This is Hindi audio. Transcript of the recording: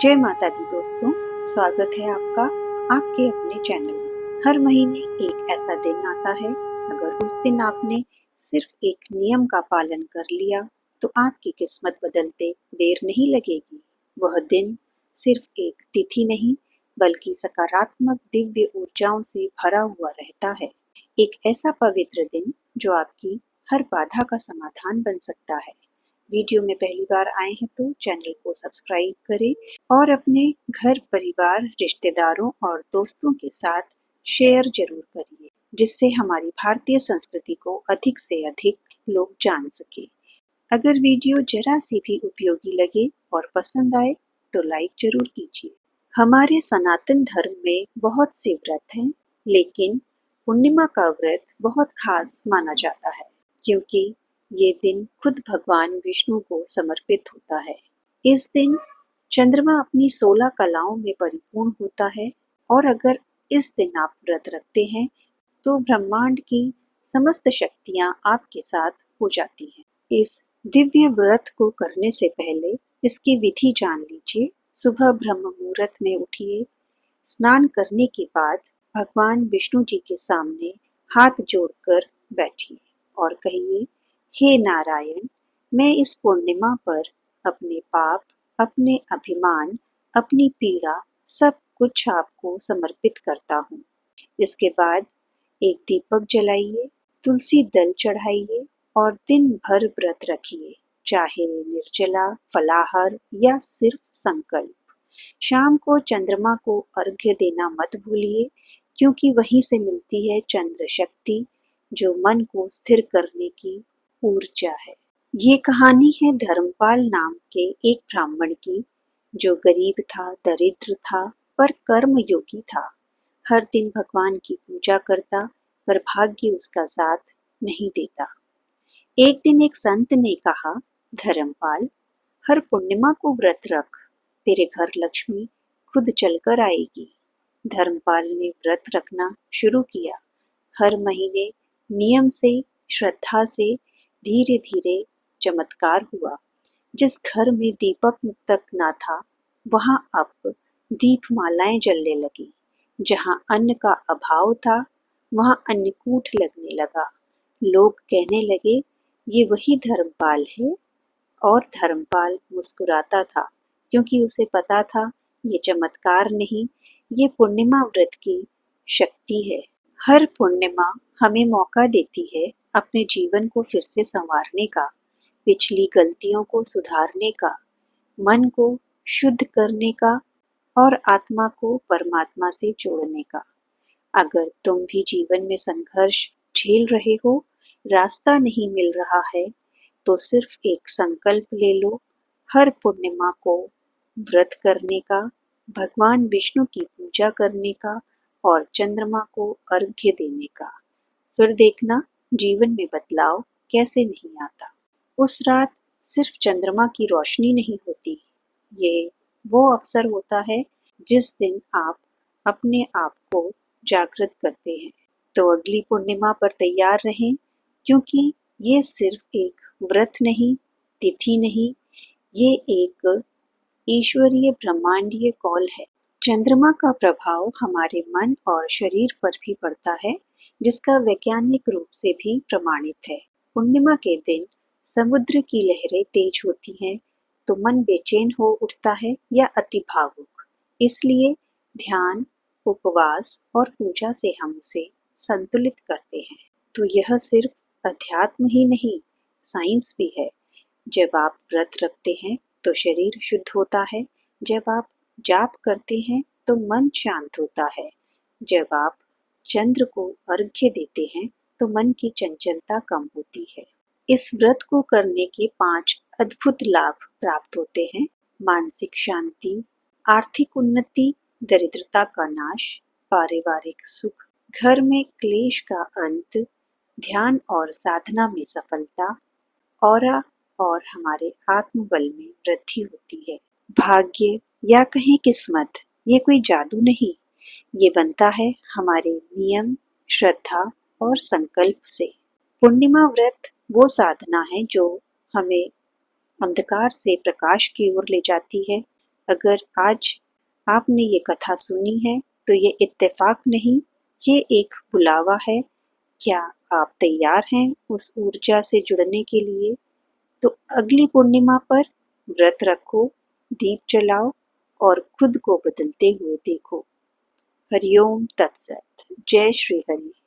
जय माता दी दोस्तों, स्वागत है आपका आपके अपने चैनल में। हर महीने एक ऐसा दिन आता है, अगर उस दिन आपने सिर्फ एक नियम का पालन कर लिया तो आपकी किस्मत बदलते देर नहीं लगेगी। वह दिन सिर्फ एक तिथि नहीं बल्कि सकारात्मक दिव्य ऊर्जाओं से भरा हुआ रहता है। एक ऐसा पवित्र दिन जो आपकी हर बाधा का समाधान बन सकता है। वीडियो में पहली बार आए हैं तो चैनल को सब्सक्राइब करें और अपने घर परिवार, रिश्तेदारों और दोस्तों के साथ शेयर जरूर करिए, जिससे हमारी भारतीय संस्कृति को अधिक से अधिक लोग जान सके। अगर वीडियो जरा सी भी उपयोगी लगे और पसंद आए तो लाइक जरूर कीजिए। हमारे सनातन धर्म में बहुत से व्रत हैं, लेकिन पूर्णिमा का व्रत बहुत खास माना जाता है, क्योंकि ये दिन खुद भगवान विष्णु को समर्पित होता है। इस दिन चंद्रमा अपनी 16 कलाओं में परिपूर्ण होता है और अगर इस दिन आप व्रत रखते हैं तो ब्रह्मांड की समस्त शक्तियां आपके साथ हो जाती हैं। इस दिव्य व्रत को करने से पहले इसकी विधि जान लीजिए। सुबह ब्रह्म मुहूर्त में उठिए, स्नान करने के बाद भगवान विष्णु जी के सामने हाथ जोड़कर बैठिए और कहिए, हे नारायण, मैं इस पूर्णिमा पर अपने पाप, अपने अभिमान, अपनी पीड़ा सब कुछ आपको समर्पित करता हूँ। इसके बाद एक दीपक जलाइए, तुलसी दल चढ़ाइए और दिन भर व्रत रखिए, चाहे निर्जला, फलाहार या सिर्फ संकल्प। शाम को चंद्रमा को अर्घ्य देना मत भूलिए, क्योंकि वहीं से मिलती है चंद्र शक्ति, जो मन को स्थिर करने की ऊर्जा है। ये कहानी है धर्मपाल नाम के एक ब्राह्मण की, जो गरीब था, दरिद्र था, पर कर्म योगी था। हर दिन भगवान की पूजा करता, पर भाग्य उसका साथ नहीं देता। एक दिन एक संत ने कहा, धर्मपाल, हर पूर्णिमा को व्रत रख, तेरे घर लक्ष्मी खुद चलकर आएगी। धर्मपाल ने व्रत रखना शुरू किया। हर महीने नियम से, श्रद्धा से धीरे धीरे चमत्कार हुआ। जिस घर में दीपक तक ना था, वहां अब दीपमालाएं जलने लगी। जहां अन्न का अभाव था, वहां अन्नकूट लगने लगा। लोग कहने लगे, ये वही धर्मपाल है। और धर्मपाल मुस्कुराता था, क्योंकि उसे पता था ये चमत्कार नहीं, ये पूर्णिमा व्रत की शक्ति है। हर पूर्णिमा हमें मौका देती है अपने जीवन को फिर से संवारने का, पिछली गलतियों को सुधारने का, मन को शुद्ध करने का और आत्मा को परमात्मा से जोड़ने का। अगर तुम भी जीवन में संघर्ष झेल रहे हो, रास्ता नहीं मिल रहा है, तो सिर्फ एक संकल्प ले लो, हर पूर्णिमा को व्रत करने का, भगवान विष्णु की पूजा करने का और चंद्रमा को अर्घ्य देने का। फिर देखना जीवन में बदलाव कैसे नहीं आता। उस रात सिर्फ चंद्रमा की रोशनी नहीं होती, ये वो अवसर होता है जिस दिन आप अपने आप को जागृत करते हैं। तो अगली पूर्णिमा पर तैयार रहें, क्योंकि ये सिर्फ एक व्रत नहीं, तिथि नहीं, ये एक ईश्वरीय ब्रह्मांडीय कॉल है। चंद्रमा का प्रभाव हमारे मन और शरीर पर भी पड़ता है, जिसका वैज्ञानिक रूप से भी प्रमाणित है। पूर्णिमा के दिन समुद्र की लहरें तेज होती हैं, तो मन बेचैन हो उठता है या अति भावुक। इसलिए ध्यान, उपवास और पूजा से हम उसे संतुलित करते हैं। तो यह सिर्फ अध्यात्म ही नहीं, साइंस भी है। जब आप व्रत रखते हैं तो शरीर शुद्ध होता है, जब आप जाप करते हैं तो मन शांत होता है, जब आप चंद्र को अर्घ्य देते हैं तो मन की चंचलता कम होती है। इस व्रत को करने के 5 अद्भुत लाभ प्राप्त होते हैं: मानसिक शांति, आर्थिक उन्नति, दरिद्रता का नाश, पारिवारिक सुख, घर में क्लेश का अंत, ध्यान और साधना में सफलता, ऑरा और हमारे आत्मबल में वृद्धि होती है। भाग्य या कहीं किस्मत, ये कोई जादू नहीं, ये बनता है हमारे नियम, श्रद्धा और संकल्प से। पूर्णिमा व्रत वो साधना है जो हमें अंधकार से प्रकाश की ओर ले जाती है, अगर आज आपने ये कथा सुनी है तो ये इत्तेफाक नहीं, ये एक बुलावा है। क्या आप तैयार हैं उस ऊर्जा से जुड़ने के लिए? तो अगली पूर्णिमा पर व्रत रखो, दीप जलाओ और खुद को बदलते हुए देखो। हरिओम तत्सत। जय श्री हरि।